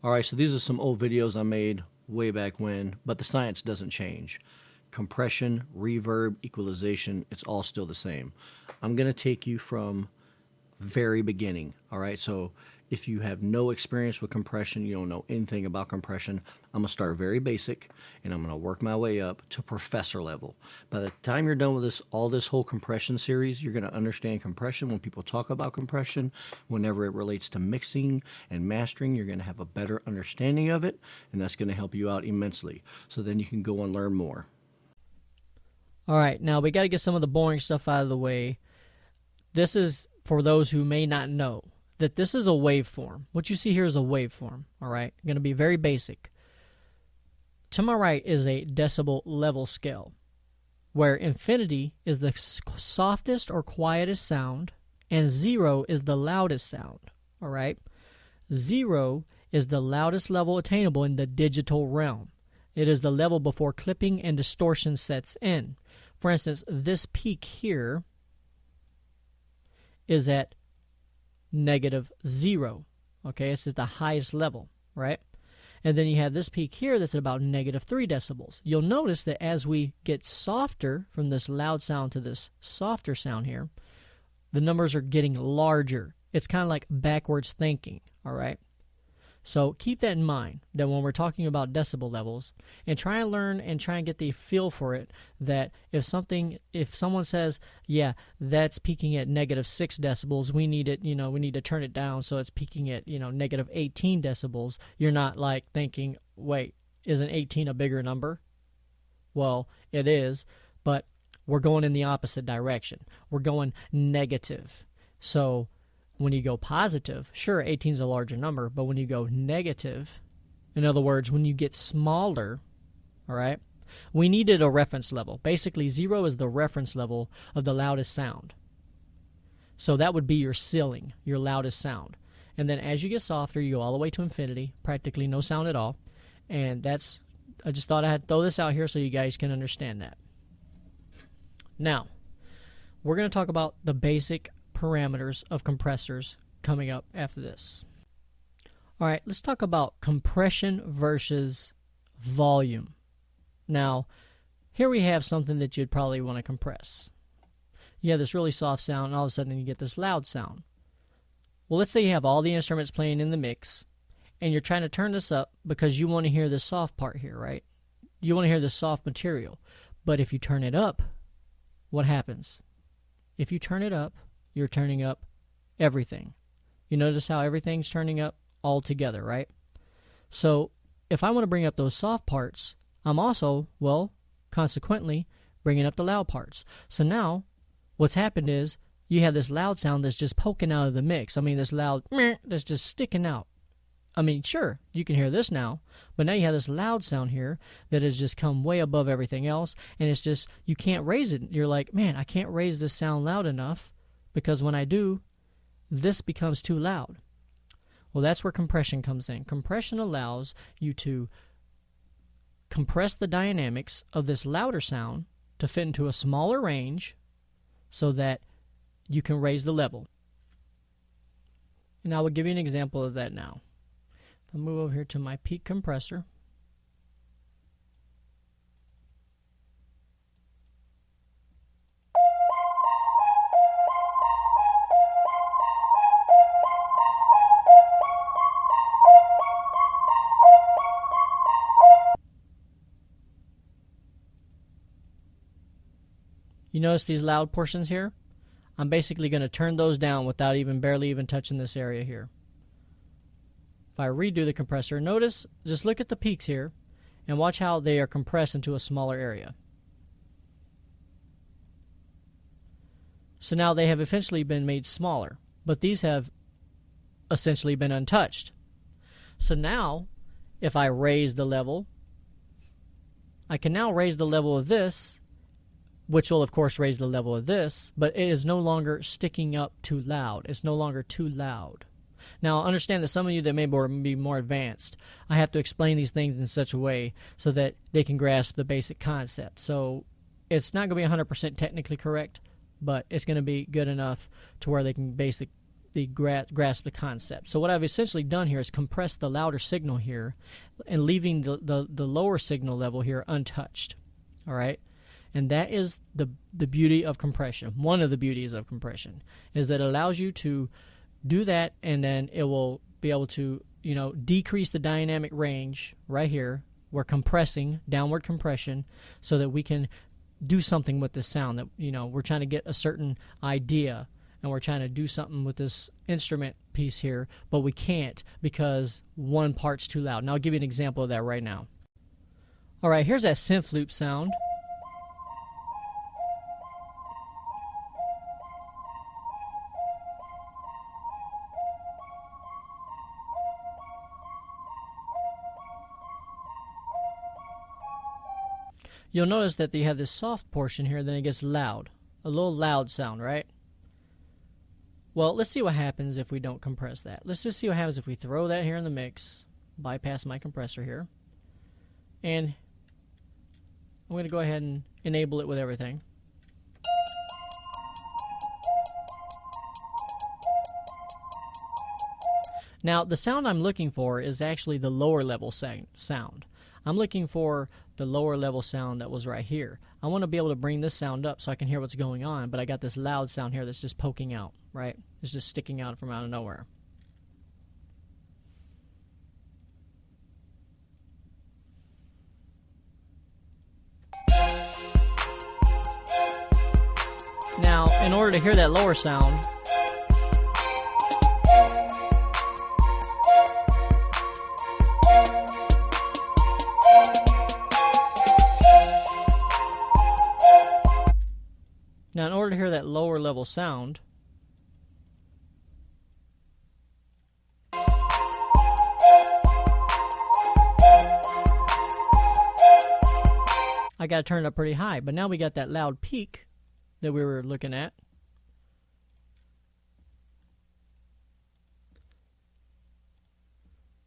All right, so these are some old videos I made way back when, but the science doesn't change. Compression, reverb, equalization, it's all still the same. I'm going to take you from very beginning. All right, so if you have no experience with compression, you don't know anything about compression, I'm gonna start very basic and I'm gonna work my way up to professor level. By the time you're done with this whole compression series, you're gonna understand compression. When people talk about compression, whenever it relates to mixing and mastering, you're gonna have a better understanding of it, and that's gonna help you out immensely. So then you can go and learn more. All right, now we got to get some of the boring stuff out of the way. This is for those who may not know that this is a waveform. What you see here is a waveform, all right? Going to be very basic. To my right is a decibel level scale, where infinity is the softest or quietest sound, and 0 is the loudest sound, all right? 0 is the loudest level attainable in the digital realm. It is the level before clipping and distortion sets in. For instance, this peak here is at -0. Okay, it's at the highest level, right? And then you have this peak here that's at about -3 decibels. You'll notice that as we get softer from this loud sound to this softer sound here, the numbers are getting larger. It's kind of like backwards thinking, all right? So keep that in mind, that when we're talking about decibel levels, and try and learn and try and get the feel for it, that if someone says, yeah, that's peaking at -6 decibels, we need it, we need to turn it down so it's peaking at, -18 decibels, you're not like thinking, wait, isn't 18 a bigger number? Well, it is, but we're going in the opposite direction. We're going negative. So when you go positive, sure, 18 is a larger number, but when you go negative, in other words, when you get smaller, all right, we needed a reference level. Basically, 0 is the reference level of the loudest sound. So that would be your ceiling, your loudest sound. And then as you get softer, you go all the way to infinity, practically no sound at all. And I just thought I'd throw this out here so you guys can understand that. Now, we're going to talk about the basic parameters of compressors coming up after this. All right, let's talk about compression versus volume. Now, here we have something that you'd probably want to compress. You have this really soft sound, and all of a sudden you get this loud sound. Well, let's say you have all the instruments playing in the mix, and you're trying to turn this up because you want to hear the soft part here, right? You want to hear the soft material. But if you turn it up, what happens? If you turn it up, you're turning up everything. You notice how everything's turning up all together, right? So if I want to bring up those soft parts, I'm also, consequently, bringing up the loud parts. So now what's happened is you have this loud sound that's just poking out of the mix. I mean, this loud meh that's just sticking out. I mean, sure, you can hear this now, but now you have this loud sound here that has just come way above everything else, and it's just, you can't raise it. You're like, man, I can't raise this sound loud enough, because when I do, this becomes too loud. Well, that's where compression comes in. Compression allows you to compress the dynamics of this louder sound to fit into a smaller range so that you can raise the level. And I will give you an example of that now. If I move over here to my peak compressor, you notice these loud portions here? I'm basically going to turn those down without barely even touching this area here. If I redo the compressor, notice, just look at the peaks here and watch how they are compressed into a smaller area. So now they have essentially been made smaller, but these have essentially been untouched. So now, if I raise the level, I can now raise the level of this, which will of course raise the level of this, but it is no longer sticking up too loud. It's no longer too loud. Now, understand that some of you that may be more advanced, I have to explain these things in such a way so that they can grasp the basic concept. So it's not going to be 100% technically correct, but it's going to be good enough to where they can grasp the concept. So what I've essentially done here is compress the louder signal here and leaving the lower signal level here untouched. All right? And that is the beauty of compression. One of the beauties of compression is that it allows you to do that, and then it will be able to, decrease the dynamic range right here. We're compressing, downward compression, so that we can do something with this sound that, we're trying to get a certain idea, and we're trying to do something with this instrument piece here, but we can't because one part's too loud. And I'll give you an example of that right now. All right, here's that synth loop sound. You'll notice that you have this soft portion here, then it gets loud. A little loud sound, right? Well, let's see what happens if we don't compress that. Let's just see what happens if we throw that here in the mix, bypass my compressor here, and I'm going to go ahead and enable it with everything. Now, the sound I'm looking for is actually the lower level sound. I'm looking for the lower level sound that was right here. I want to be able to bring this sound up so I can hear what's going on, but I got this loud sound here that's just poking out, right? It's just sticking out from out of nowhere. Now, in order to hear that lower sound, lower level sound, I got to turn it up pretty high. But now we got that loud peak that we were looking at.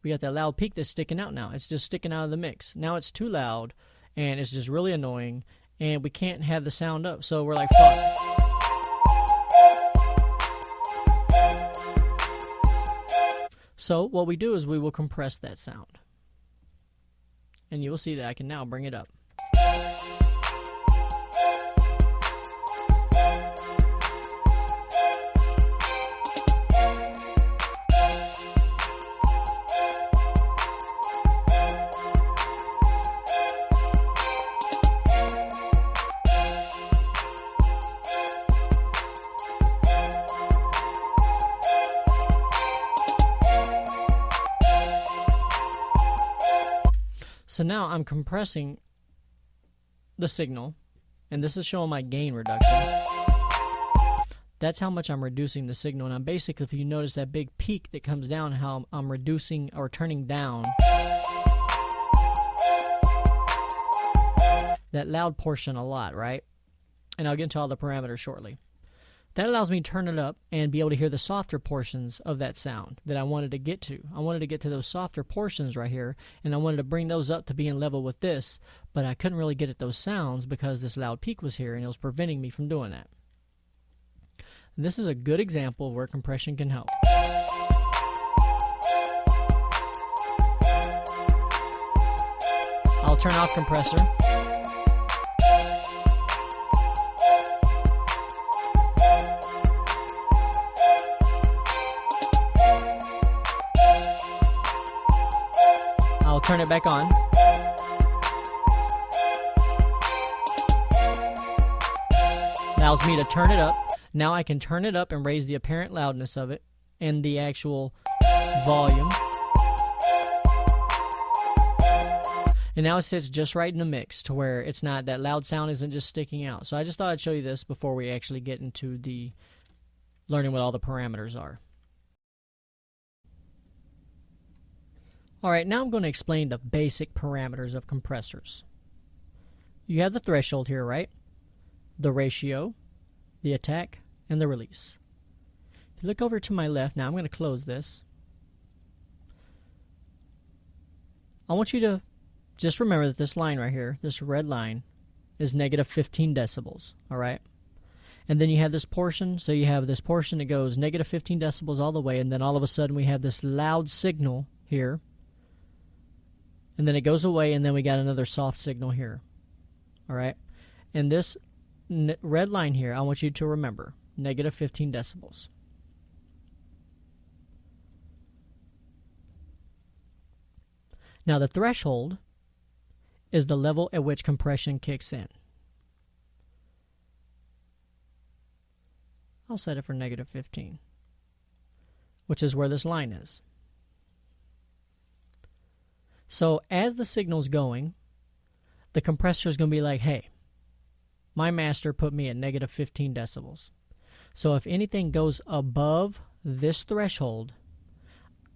We got that loud peak that's sticking out now. It's just sticking out of the mix. Now it's too loud, and it's just really annoying, and we can't have the sound up. So we're like, fuck. So what we do is we will compress that sound. And you will see that I can now bring it up. So now I'm compressing the signal, and this is showing my gain reduction. That's how much I'm reducing the signal, and I'm basically, if you notice that big peak that comes down, how I'm reducing or turning down that loud portion a lot, right? And I'll get into all the parameters shortly. That allows me to turn it up and be able to hear the softer portions of that sound that I wanted to get to. I wanted to get to those softer portions right here, and I wanted to bring those up to being level with this, but I couldn't really get at those sounds because this loud peak was here, and it was preventing me from doing that. And this is a good example of where compression can help. I'll turn off compressor. I'll turn it back on. Allows me to turn it up. Now I can turn it up and raise the apparent loudness of it and the actual volume. And now it sits just right in the mix to where it's not, that loud sound isn't just sticking out. So I just thought I'd show you this before we actually get into the learning what all the parameters are. Alright, now I'm going to explain the basic parameters of compressors. You have the threshold here, right? The ratio, the attack, and the release. If you look over to my left, now I'm going to close this. I want you to just remember that this line right here, this red line, is negative 15 decibels, alright? And then you have this portion, so you have this portion that goes negative 15 decibels all the way, and then all of a sudden we have this loud signal here, and then it goes away, and then we got another soft signal here. All right? And this red line here, I want you to remember, negative 15 decibels. Now the threshold is the level at which compression kicks in. I'll set it for negative 15, which is where this line is. So as the signal's going, the compressor is going to be like, hey, my master put me at negative 15 decibels. So if anything goes above this threshold,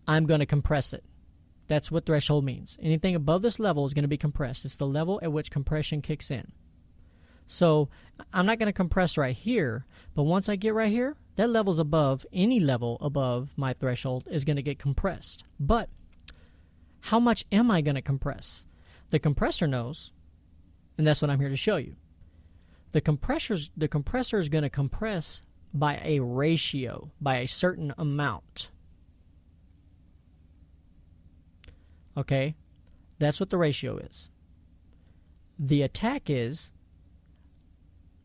I'm going to compress it. That's what threshold means. Anything above this level is going to be compressed. It's the level at which compression kicks in. So I'm not going to compress right here, but once I get right here, that level's above, any level above my threshold is going to get compressed. But how much am I going to compress? The compressor knows, and that's what I'm here to show you. The compressor is going to compress by a ratio, by a certain amount. Okay? That's what the ratio is. The attack is,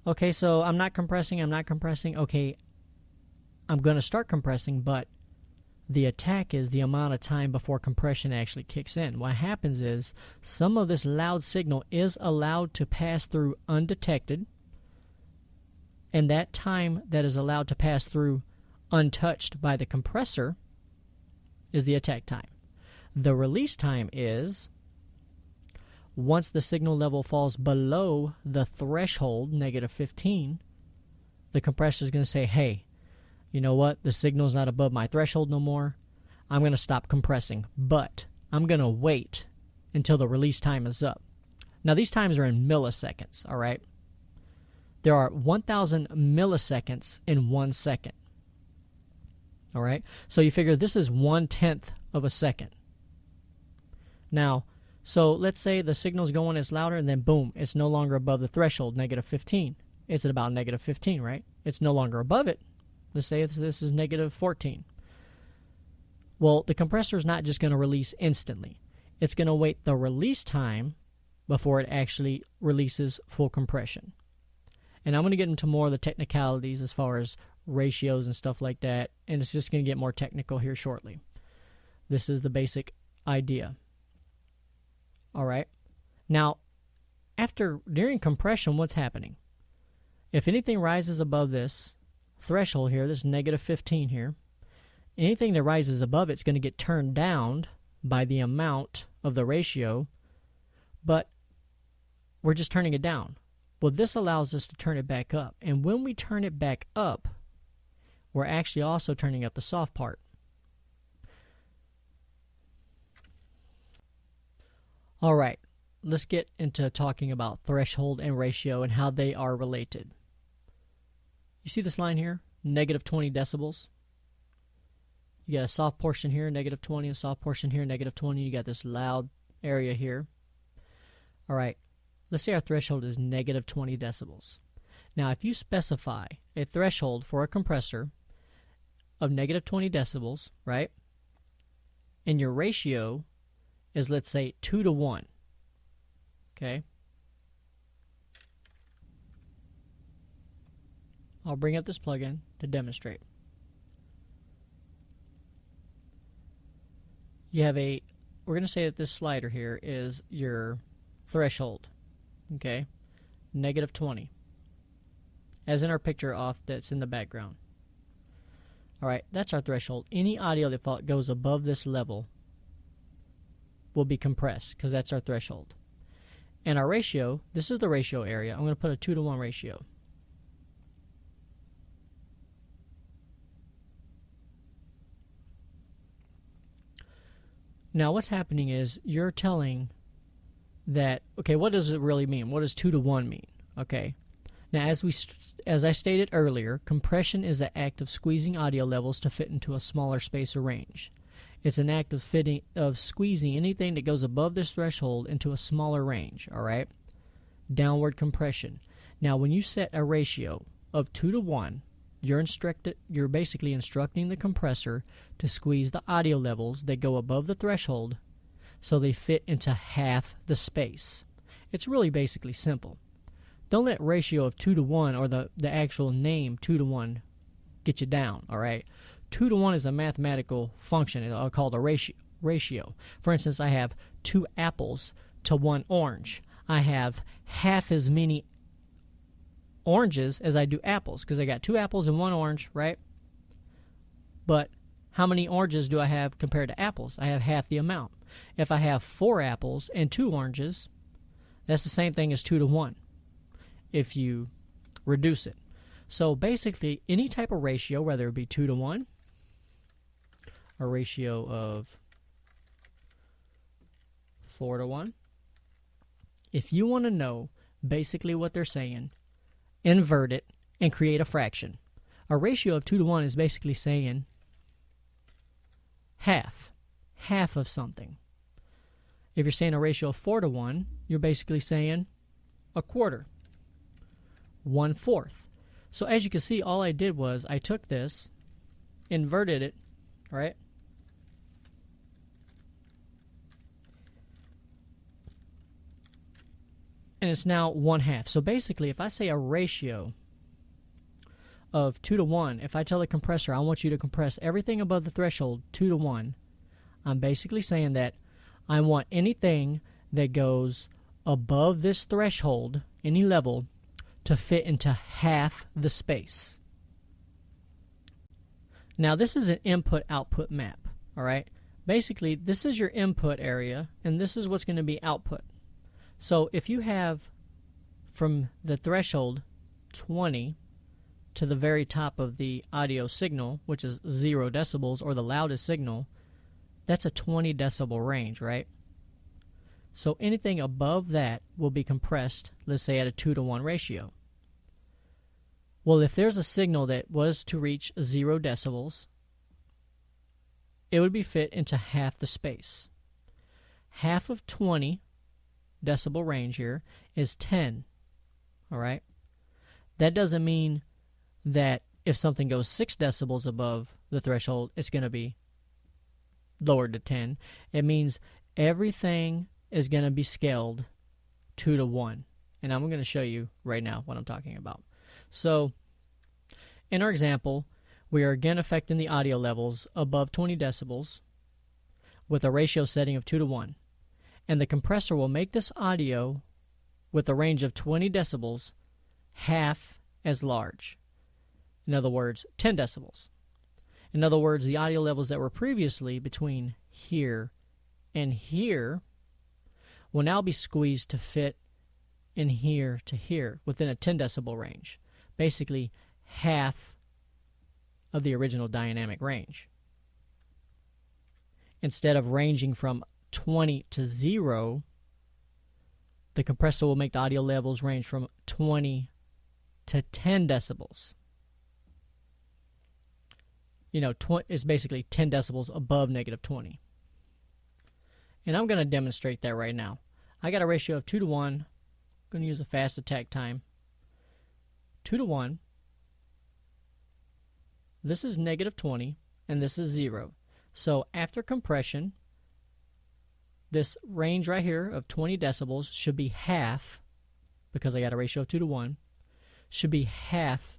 okay, so I'm not compressing. Okay, I'm going to start compressing, but the attack is the amount of time before compression actually kicks in. What happens is some of this loud signal is allowed to pass through undetected, and that time that is allowed to pass through untouched by the compressor is the attack time. The release time is once the signal level falls below the threshold, negative 15, the compressor is going to say, hey, you know what? The signal's not above my threshold no more. I'm going to stop compressing, but I'm going to wait until the release time is up. Now, these times are in milliseconds, all right? There are 1,000 milliseconds in 1 second, all right? So you figure this is 1/10 of a second. Now, so let's say the signal's going, it's louder, and then boom, it's no longer above the threshold, negative 15. It's at about negative 15, right? It's no longer above it. Let's say this is negative 14. Well, the compressor is not just going to release instantly. It's going to wait the release time before it actually releases full compression. And I'm going to get into more of the technicalities as far as ratios and stuff like that, and it's just going to get more technical here shortly. This is the basic idea. All right. Now, during compression, what's happening? If anything rises above this threshold here, this negative 15 here, anything that rises above it's going to get turned down by the amount of the ratio, but we're just turning it down. Well, this allows us to turn it back up. And when we turn it back up, we're actually also turning up the soft part. All right, let's get into talking about threshold and ratio and how they are related. You see this line here? Negative 20 decibels. You got a soft portion here, negative 20, a soft portion here, negative 20. You got this loud area here. All right, let's say our threshold is negative 20 decibels. Now, if you specify a threshold for a compressor of negative 20 decibels, right, and your ratio is, let's say, 2:1, okay? I'll bring up this plugin to demonstrate. You have we're going to say that this slider here is your threshold, okay? Negative 20, as in our picture off that's in the background. All right, that's our threshold. Any audio that goes above this level will be compressed because that's our threshold. And our ratio, this is the ratio area. I'm going to put a 2:1 ratio. Now what's happening is you're telling that, okay, what does it really mean? What does 2:1 mean? Okay. Now as I stated earlier, compression is the act of squeezing audio levels to fit into a smaller space or range. It's an act of squeezing anything that goes above this threshold into a smaller range, all right? Downward compression. Now, when you set a ratio of 2 to 1, you're basically instructing the compressor to squeeze the audio levels that go above the threshold so they fit into half the space. It's really basically simple. Don't let ratio of 2 to 1 or the actual name 2 to 1 get you down, all right? 2 to 1 is a mathematical function. I'll call it a ratio. For instance, I have 2 apples to 1 orange. I have half as many oranges as I do apples because I got 2 apples and 1 orange, right? But how many oranges do I have compared to apples? I have half the amount. If I have 4 apples and 2 oranges, that's the same thing as 2 to 1 if you reduce it. So basically, any type of ratio, whether it be 2 to 1, a ratio of 4 to 1, if you want to know basically what they're saying, invert it and create a fraction. A ratio of 2 to 1 is basically saying half of something. If you're saying a ratio of 4 to 1, you're basically saying a quarter, 1/4. So as you can see, all I did was I took this, inverted it, right? And it's now 1/2. So basically, if I say a ratio of 2 to 1, if I tell the compressor I want you to compress everything above the threshold 2 to 1, I'm basically saying that I want anything that goes above this threshold, any level, to fit into half the space. Now this is an input-output map, all right? Basically, this is your input area, and this is what's going to be output. So if you have from the threshold 20 to the very top of the audio signal, which is 0 decibels or the loudest signal, that's a 20 decibel range, right? So anything above that will be compressed, let's say at a 2 to 1 ratio. Well, if there's a signal that was to reach 0 decibels, it would be fit into half the space. Half of 20 decibel range here is 10, all right? That doesn't mean that if something goes 6 decibels above the threshold, it's going to be lowered to 10. It means everything is going to be scaled 2 to 1. And I'm going to show you right now what I'm talking about. So, in our example, we are again affecting the audio levels above 20 decibels with a ratio setting of 2 to 1. And the compressor will make this audio with a range of 20 decibels half as large. In other words, 10 decibels. In other words, the audio levels that were previously between here and here will now be squeezed to fit in here to here within a 10 decibel range. Basically, half of the original dynamic range. Instead of ranging from 20 to 0, the compressor will make the audio levels range from 20 to 10 decibels. You know, it's basically 10 decibels above negative 20. And I'm going to demonstrate that right now. I got a ratio of 2 to 1. I'm going to use a fast attack time. 2 to 1. This is negative 20, and this is 0. So after compression, this range right here of 20 decibels should be half, because I got a ratio of 2 to 1, should be half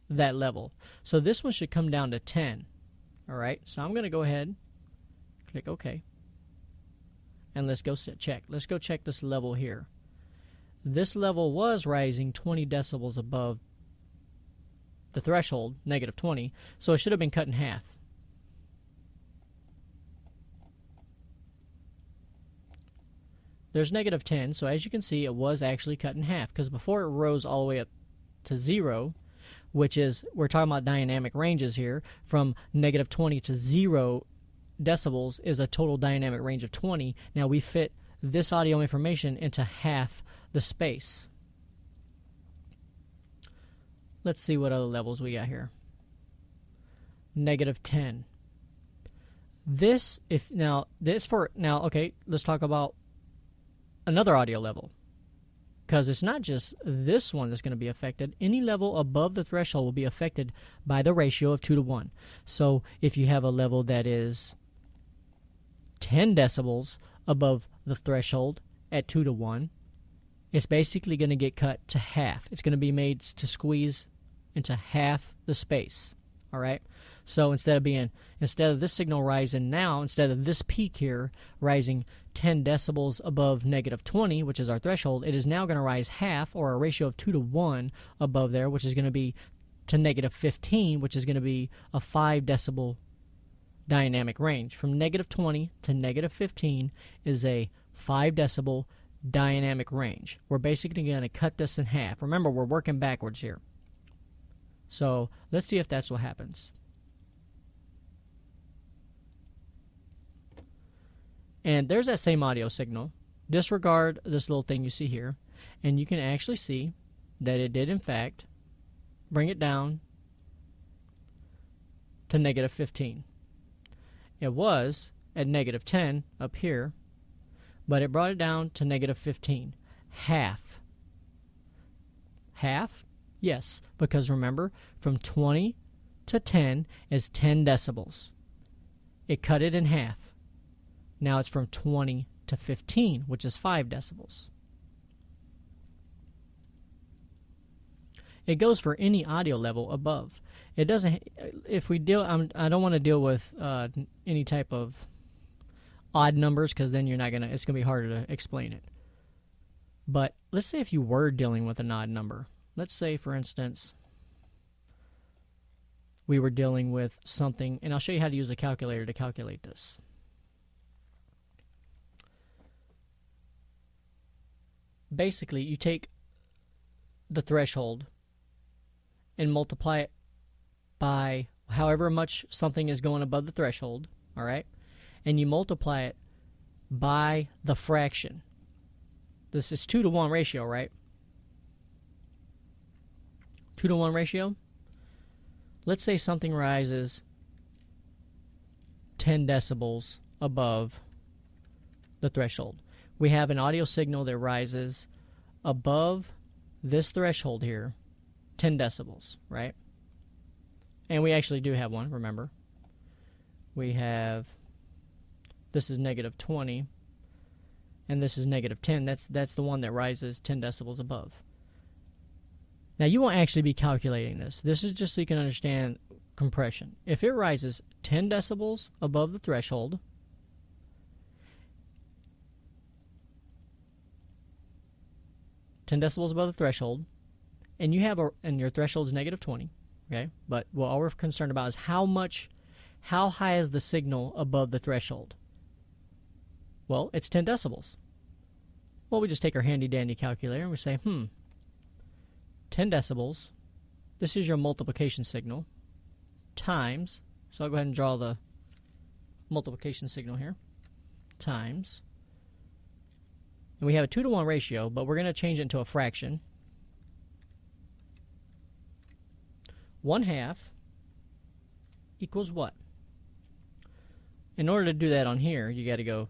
that level. So this one should come down to 10. All right, so I'm going to go ahead, click OK, and let's go check. Let's go check this level here. This level was rising 20 decibels above the threshold, negative 20, so it should have been cut in half. There's negative 10, so as you can see, it was actually cut in half, because before it rose all the way up to 0, which is, we're talking about dynamic ranges here, from negative 20 to 0 decibels is a total dynamic range of 20. Now we fit this audio information into half the space. Let's see what other levels we got here. Negative 10. Okay, let's talk about another audio level. because it's not just this one that's going to be affected. Any level above the threshold will be affected by the ratio of 2 to 1. So if you have a level that is 10 decibels above the threshold at 2 to 1, it's basically going to get cut to half. It's going to be made to squeeze into half the space. All right? So instead of this signal rising now, instead of this peak here rising 10 decibels above negative 20, which is our threshold, it is now going to rise half, or a ratio of 2 to 1 above there, which is going to be to negative 15, which is going to be a 5 decibel dynamic range. From negative 20 to negative 15 is a 5 decibel dynamic range. We're basically going to cut this in half. Remember, we're working backwards here. So let's see if that's what happens. And there's that same audio signal. Disregard this little thing you see here, and you can actually see that it did, in fact, bring it down to negative 15. It was at negative 10 up here, but it brought it down to negative 15. Half. Half? Yes, because remember, from 20 to 10 is 10 decibels. It cut it in half. Now it's from 20 to 15, which is 5 decibels. It goes for any audio level above. It doesn't. If we deal, I don't want to deal with any type of odd numbers, because then it's gonna be harder to explain it. But let's say if you were dealing with an odd number. Let's say, for instance, we were dealing with something, and I'll show you how to use a calculator to calculate this. Basically, you take the threshold and multiply it by however much something is going above the threshold, all right? And you multiply it by the fraction. This is 2 to 1 ratio, right? 2 to 1 ratio. Let's say something rises 10 decibels above the threshold. We have an audio signal that rises above this threshold here, 10 decibels, right? And we actually do have one, remember. We have, this is negative 20, and this is negative 10. That's the one that rises 10 decibels above. Now, you won't actually be calculating this. This is just so you can understand compression. If it rises 10 decibels above the threshold, and and you have and your threshold is negative 20, okay? But all we're concerned about is how high is the signal above the threshold? Well, it's 10 decibels. Well, we just take our handy dandy calculator and we say, 10 decibels, this is your multiplication signal, times, so I'll go ahead and draw the multiplication signal here, times, and we have a 2 to 1 ratio, but we're going to change it into a fraction. 1/2 equals what? In order to do that on here, you got to go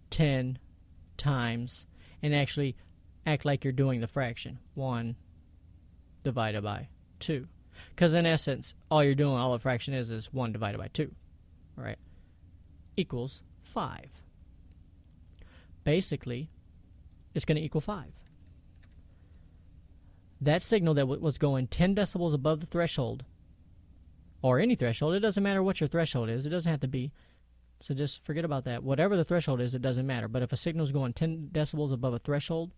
10 times and actually act like you're doing the fraction. 1 divided by 2. Because in essence, all you're doing, all a fraction is 1 divided by 2. All right? Equals 5. Basically, it's going to equal 5. That signal that was going 10 decibels above the threshold, or any threshold, it doesn't matter what your threshold is. It doesn't have to be. So just forget about that. Whatever the threshold is, it doesn't matter. But if a signal is going 10 decibels above a threshold,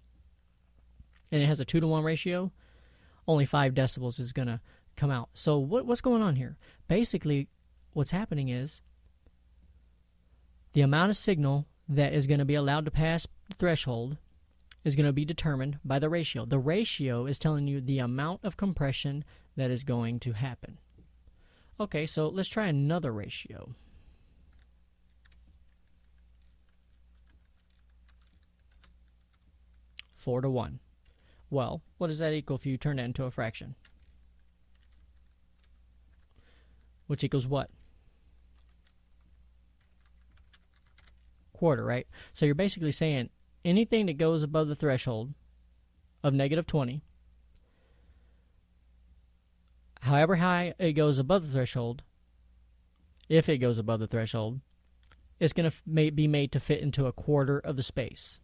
and it has a 2 to 1 ratio, only 5 decibels is going to come out. So what's going on here? Basically, what's happening is the amount of signal that is going to be allowed to pass the threshold is going to be determined by the ratio. The ratio is telling you the amount of compression that is going to happen. Okay, so let's try another ratio. Four to 1. Well, what does that equal if you turn that into a fraction? Which equals what? Quarter, right? So you're basically saying anything that goes above the threshold, of negative 20. However high it goes above the threshold, if it goes above the threshold, it's going to be made to fit into a quarter of the space.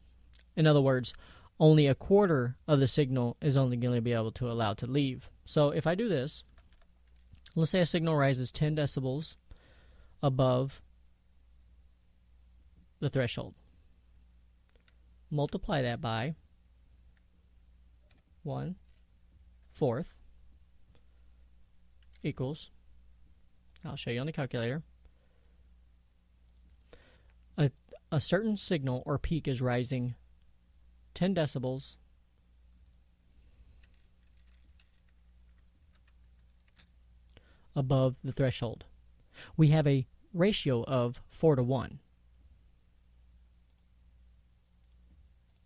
In other words, only a quarter of the signal is only going to be able to allow to leave. So if I do this, let's say a signal rises 10 decibels above the threshold. Multiply that by 1/4 equals, I'll show you on the calculator, a certain signal or peak is rising 10 decibels above the threshold. We have a ratio of 4:1.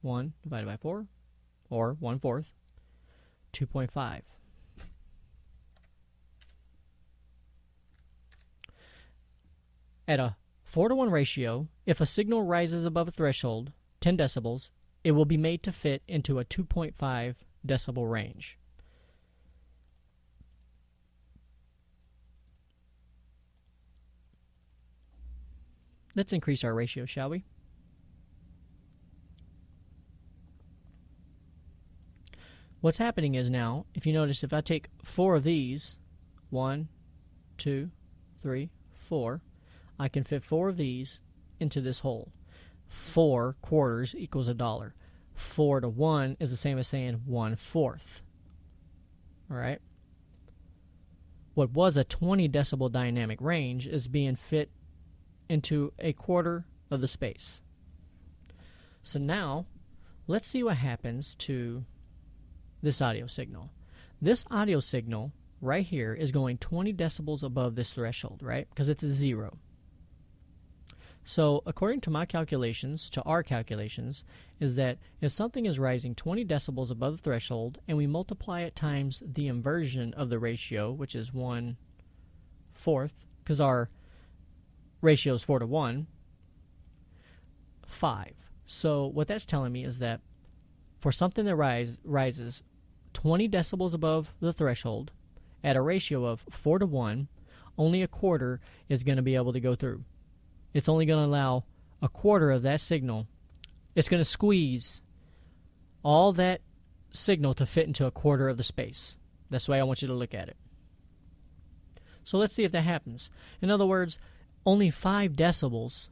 1 divided by 4, or 1/4, 2.5. At a 4:1 ratio, if a signal rises above a threshold, 10 decibels, it will be made to fit into a 2.5 decibel range. Let's increase our ratio, shall we? What's happening is now, if you notice, if I take 4 of these, 1, 2, 3, 4, I can fit 4 of these into this hole. 4 quarters equals $1. 4 to 1 is the same as saying 1/4. All right? What was a 20 decibel dynamic range is being fit into a quarter of the space. So now, let's see what happens to this audio signal. This audio signal right here is going 20 decibels above this threshold, right? Because it's a 0. So according to my calculations, to our calculations, is that if something is rising 20 decibels above the threshold and we multiply it times the inversion of the ratio, which is 1/4, because our ratio is 4:1, 5. So what that's telling me is that for something that rises 20 decibels above the threshold at a ratio of 4:1, only a quarter is going to be able to go through. It's only going to allow a quarter of that signal. It's going to squeeze all that signal to fit into a quarter of the space. That's the way I want you to look at it. So let's see if that happens. In other words, only 5 decibels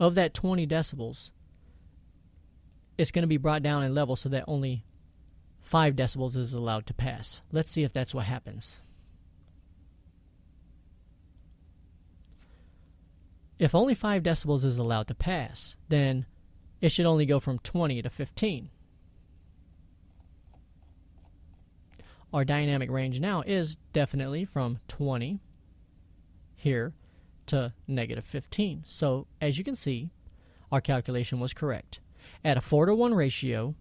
of that 20 decibels, it's going to be brought down in level so that only 5 decibels is allowed to pass. Let's see if that's what happens. If only 5 decibels is allowed to pass, then it should only go from 20 to 15. Our dynamic range now is definitely from 20 here to -15. So as you can see, our calculation was correct. At a 4:1 ratio,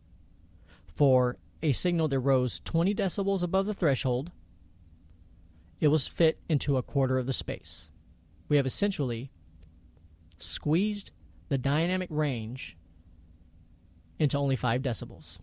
for a signal that rose 20 decibels above the threshold, it was fit into a quarter of the space. We have essentially squeezed the dynamic range into only 5 decibels.